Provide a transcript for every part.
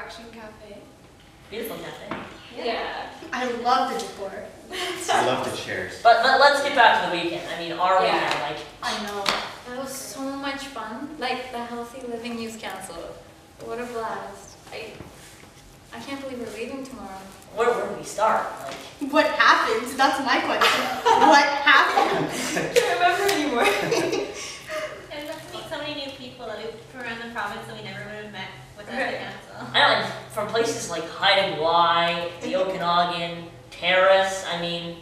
Action Cafe. Beautiful cafe. Yeah. I love the decor. I love the chairs. But let's get back to the weekend. I mean, our Yeah. weekend, like, I know. That was so much fun. Like the Healthy Living Youth Council. What a blast. I can't believe we're leaving tomorrow. where do we start? Like, What happened? That's my question. What happened? I can't remember anymore. And got to meet so many new people that we've from around the province that we never would have met without the council. I don't know, from places like HLYC, the Okanagan, Terrace, I mean,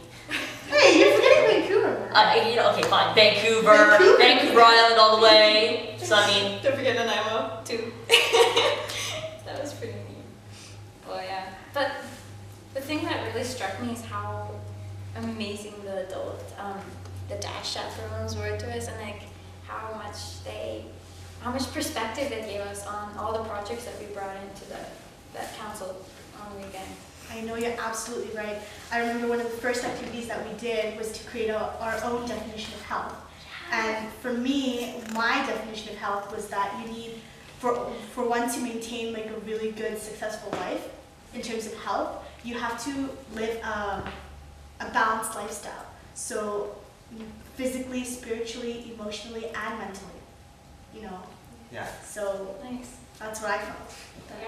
Hey, you're forgetting Vancouver. okay, fine, Vancouver Island all the way. So I mean, Don't forget Nanaimo too. That was pretty neat. Well, yeah. But the thing that really struck me is how amazing the the dash chaperones were to us, and like how much perspective they gave us on all the projects that we brought into that council on the weekend. I know, you're absolutely right. I remember one of the first activities that we did was to create our own definition of health. And for me, my definition of health was that you need, for one to maintain like a really good, successful life in terms of health, you have to live a balanced lifestyle. So physically, spiritually, emotionally, and mentally, you know. Yeah. So Nice. that's what I felt. Yeah.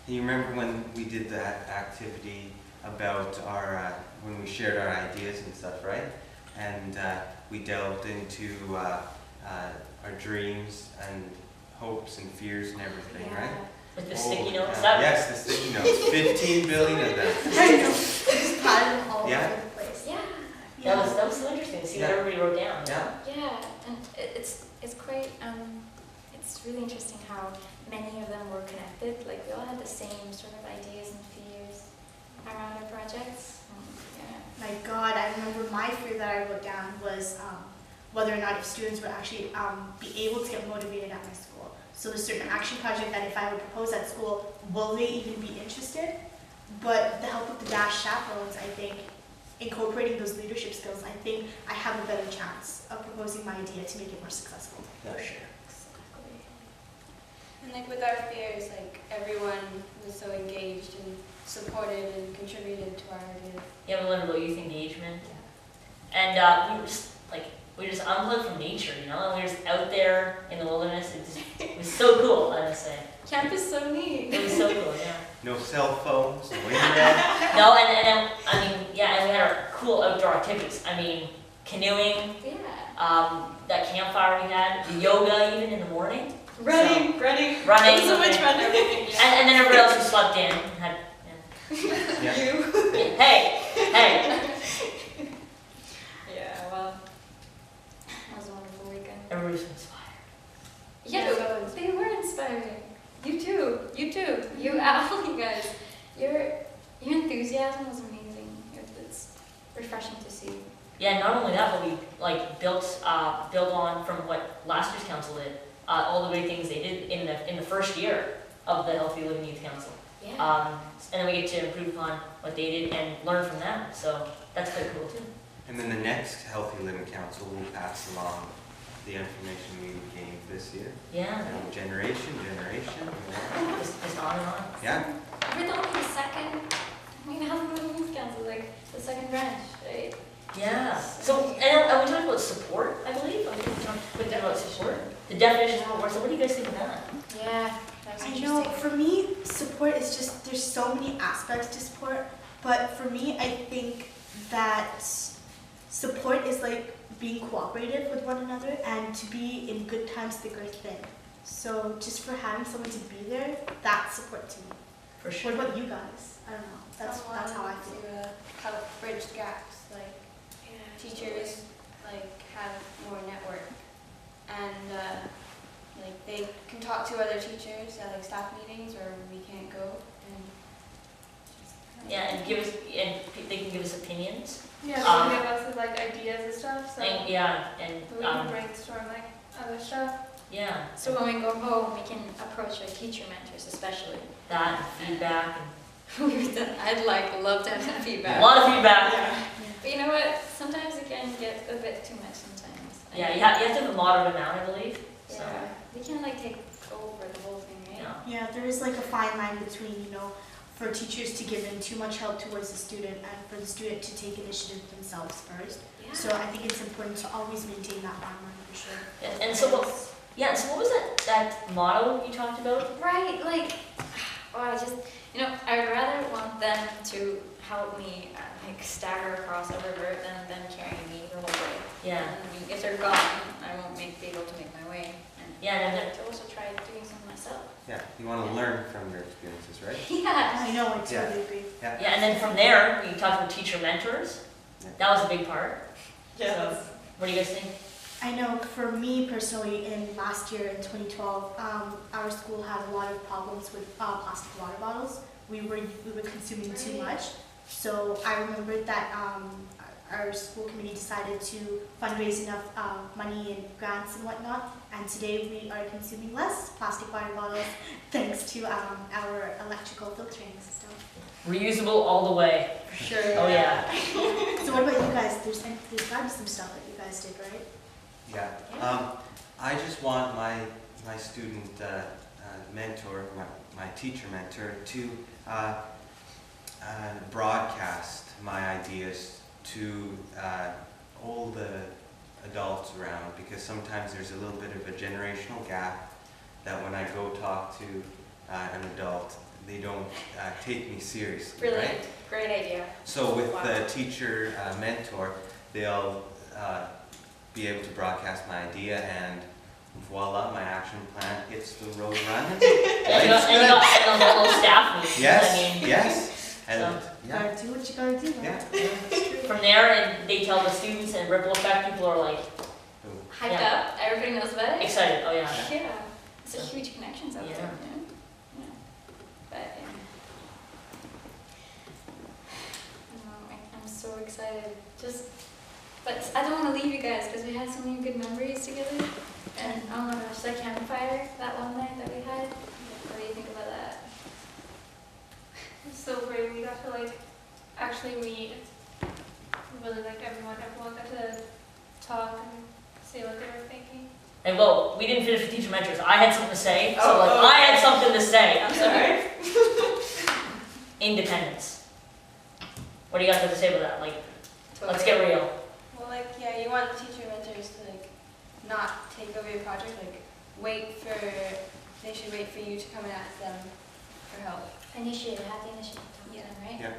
You remember when we did that activity about our, when we shared our ideas and stuff, right? And we delved into our dreams and hopes and fears and everything, right? with the sticky Oh, notes. yes, the sticky notes. 15 billion of them. I know. Just patted them all Yeah. over the place. Yeah. That was so interesting to see what Yeah. everybody wrote down. Yeah. Yeah, and it's quite it's really interesting how many of them were connected. Like we all had the same sort of ideas and fears around our projects. Yeah. My God, I remember my fear that I wrote down was whether or not if students would actually be able to get motivated at my school. So there's certain action project that if I would propose at school, will they even be interested? But the help of the Dash chaperones, I think, incorporating those leadership skills, I think I have a better chance of proposing my idea to make it more successful. Yeah. For sure. Exactly. And like with our fears, like everyone was so engaged and supported and contributed to our ideas. Yeah, we learned about youth engagement. And we were just unplugged from nature, you know, and we were just out there in the wilderness. It was so cool, I must say. Camp is so neat. It was so cool, yeah. No cell phones, no internet. No, and I mean, yeah, and we had our cool outdoor activities. I mean, canoeing, Yeah. that campfire we had, the yoga even in the morning. Running. Running. So much fun. And then everybody else who slept in had, Yeah. hey. Yeah, well, that was a wonderful weekend. Everybody was inspired. Yeah, they were inspiring. You too. You, Al, you guys. Your enthusiasm was amazing. It's refreshing to see. Yeah, not only that, but we like built on from what last year's council did, all the great things they did in the first year of the Healthy Living Youth Council. Yeah. And then we get to improve upon what they did and learn from them. So that's quite cool too. And then the next Healthy Living Council will pass along the information we gained this year. Yeah. And generation. Just on and on. Yeah. We're the only second, Healthy Living Youth Council, like the second branch, right? Yeah. So, and we talked about support, I believe. I think we talked a bit about support. The definition of support. So what do you guys think of that? Yeah, that was I interesting. know, for me, support is just, there's so many aspects to support, but for me, I think that support is like being cooperative with one another and to be in good times, thick or thin. So just for having someone to be there, that's support to me. For sure. What about you guys? I don't know, that's how I feel. To help bridge gaps, like teachers like have more network and like they can talk to other teachers at like staff meetings where we can't go and Yeah, and they can give us opinions. Yeah, so give us like ideas and stuff, so And yeah, and we can brainstorm like other stuff. yeah, So when we go home, we can approach our teacher mentors, especially. that and feedback I'd love to have some and feedback. a lot of feedback. But you know what? Sometimes it can get a bit too much. Sometimes. Yeah, you have to have a moderate amount, I believe. So Yeah. We can't like take over the whole thing, right? know. Yeah, there is like a fine line between, you know, for teachers to give in too much help towards the student and for the student to take initiative themselves first. Yeah. So I think it's important to always maintain that fine line for sure. And so what was that motto you talked about? Right, like, well, I just, you know, I would rather want them to help me like stagger across a river than them carrying me the whole way. Yeah. And if they're gone, I won't be able to make my way. And Yeah, and I'd then like to also try doing something myself. Yeah, you want to learn from your experiences, right? Yeah. I know, I Yeah. totally agree. yeah, and then from there we talked about teacher mentors. Yeah. That was a big part. Yes. So, what do you guys think? I know for me personally, in last year in 2012, our school had a lot of problems with plastic water bottles. We were consuming too much. So I remembered that our school committee decided to fundraise enough money and grants and whatnot. And today we are consuming less plastic water bottles thanks to our electrical filtering system. Reusable all the way. For sure. Oh yeah. So what about you guys? There's got to be some stuff that you guys did, right? Yeah. I just want my student mentor, my teacher mentor, to broadcast my ideas to all the adults around, because sometimes there's a little bit of a generational gap that when I go talk to an adult, they don't take me seriously, Brilliant. right? Great idea. So with Wow. the teacher mentor, they'll be able to broadcast my idea, and voila, my action plan hits the road running. And you got a little staff meeting. Yes, I mean, yes, and So- yeah, Gotta do what you gotta do, yeah. right? from there, and they tell the students, and ripple effect, people are like Hyped Yeah. up. Everybody knows about it. excited. Oh yeah. Yeah. It's a huge connections out Yeah. there. Yeah. But yeah. I'm so excited. But I don't want to leave you guys because we had so many good memories together. And oh my gosh, that campfire that one night that we had. What do you think about that? It's so great. We got to like actually meet really like everyone. Everyone got to talk and say what they were thinking. And well, we didn't finish with teacher mentors. I had something to say. So Oh, like, oh. I had something to say. I'm sorry. Independence. What do you guys have to say about that? Like, let's get real. Well, like, yeah, you want teacher mentors to, like, not take over your project, like, they should wait for you to come and ask them for help. Initiative, have the initiative. Yeah. Right? Yeah.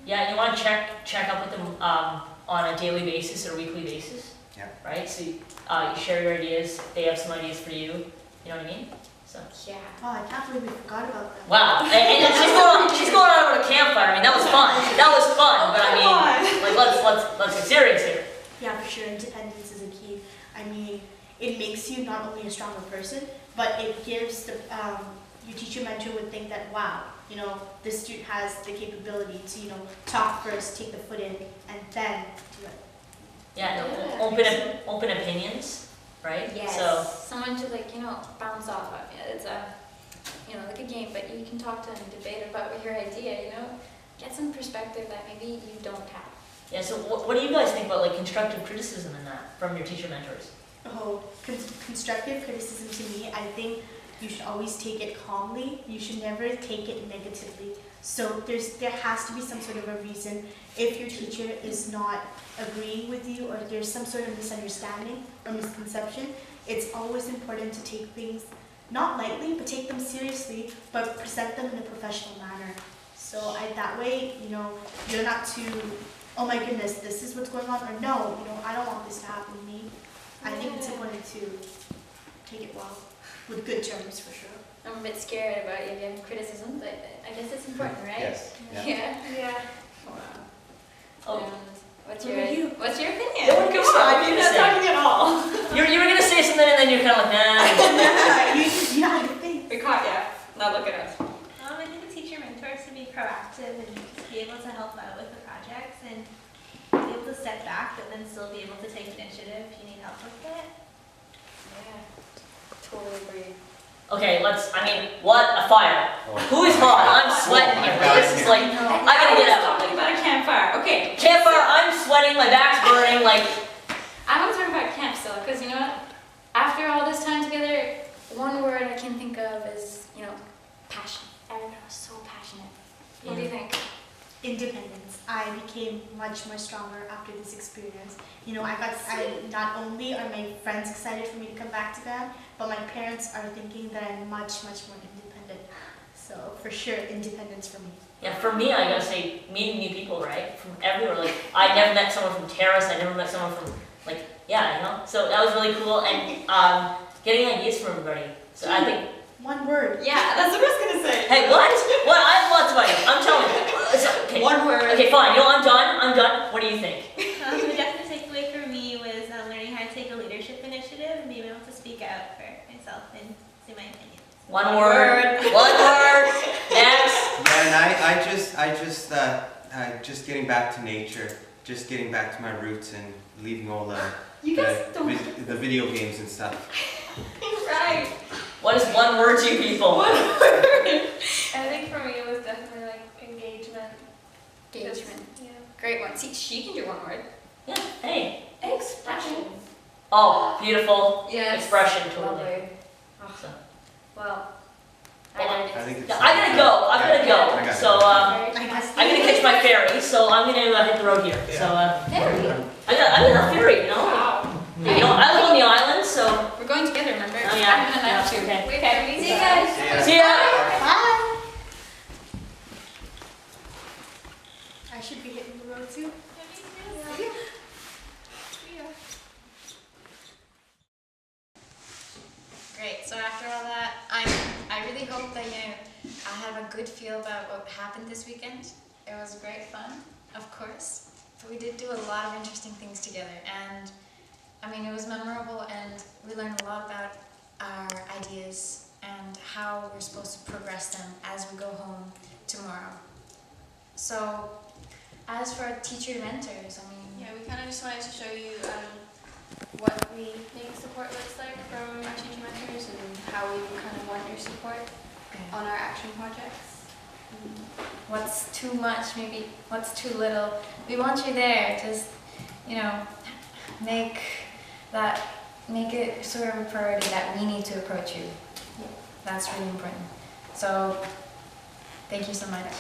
Yeah, you want to check up with them on a daily basis or weekly basis. Yeah. Right. So you share your ideas. They have some ideas for you. You know what I mean? So. Yeah. Oh, I can't believe we forgot about that. Wow. And she's going on about a campfire. I mean, that was fun. That was fun. But I mean, like, let's get serious here. Yeah, for sure. Independence is a key. I mean, it makes you not only a stronger person, but it gives the your teacher mentor would think that, wow, you know, this student has the capability to, you know, talk first, take the foot in, and then do it. Yeah. Yeah. Open opinions. Right. Yes. So. Someone to like, you know, bounce off of. It's a, you know, like a game, but you can talk to them and debate about your idea, you know, get some perspective that maybe you don't have. Yeah. So what do you guys think about like constructive criticism in that from your teacher mentors? Oh, constructive criticism to me, I think you should always take it calmly. You should never take it negatively. So there has to be some sort of a reason. If your teacher is not agreeing with you, or there's some sort of misunderstanding or misconception, it's always important to take things not lightly, but take them seriously, but present them in a professional manner. So that way, you know, you're not too, oh my goodness, this is what's going on, or no, you know, I don't want this to happen to me. I think it's important to take it well, with good terms for sure. I'm a bit scared about if you have criticism, but I guess it's important, right? Yes. Yeah. Yeah. Yeah. Wow. Oh. And what's What your about you? What's your opinion? No one can Come say on, what you're you're not saying. talking at all. You were gonna say something and then you're kind of like, nah. You know how to think. We caught ya. Now look at us. I think the teacher mentors to be proactive and be able to help out with the projects and be able to step back, but then still be able to take initiative if you need help with it. Yeah. Totally agree. Okay, what a fire. Who is hot? I'm sweating Oh, here. my God, This is yeah. like, I gotta get out. Talking about a campfire. Okay. Campfire, I'm sweating, my back's burning, like, I want to talk about camp still, because you know what? After all this time together, one word I can think of is, you know, What do you think? Independence. I became much more stronger after this experience. You know, not only are my friends excited for me to come back to them, but my parents are thinking that I'm much, much more independent. So for sure, independence for me. Yeah, for me, I gotta say, meeting new people, right? From everywhere. Like, I never met someone from Terrace. I never met someone from, like, yeah, you know. So that was really cool, and getting ideas from everybody. So I think. One word. Yeah, that's what I was gonna say. Hey, what? What? I have lots of ideas. I'm telling you. Okay. One word. Okay, fine. You know, I'm done. I'm done. What do you think? The definite takeaway for me was learning how to take a leadership initiative and being able to speak out for myself and say my opinion. One word. One word. Next. Yeah, and I just getting back to nature, just getting back to my roots and leaving all the video games and stuff. Right. What is one word to you people? I think for me it was definitely like engagement. Engagement. Yeah. Great one. See, she can do one word. Yeah. Hey. Expression. Oh, beautiful. Yes. Expression, totally. Lovely. Awesome. Well, I think it's. Yeah, I gotta go. I gotta I go. got it. So I guess. I'm gonna catch my ferry. So I'm gonna hit the road here. Yeah. So there. I'm in a ferry. You know. Wow. You know, I live on the island, so. We're going together, remember? Oh yeah. I'm gonna have to. Okay. Okay. See you guys. See ya. See ya. Bye. I should be hitting the road too. Great. So after all that, I really hope that I have a good feel about what happened this weekend. It was great fun, of course. But we did do a lot of interesting things together, and I mean it was memorable, and we learned a lot about our ideas and how we're supposed to progress them as we go home tomorrow. So, as for teacher mentors, I mean. Yeah, we kind of just wanted to show you what we think support looks like from our teacher mentors and how we kind of want your support on our action projects. What's too much, maybe what's too little. We want you there, just, make it sort of a priority that we need to approach you. That's really important. So, thank you so much.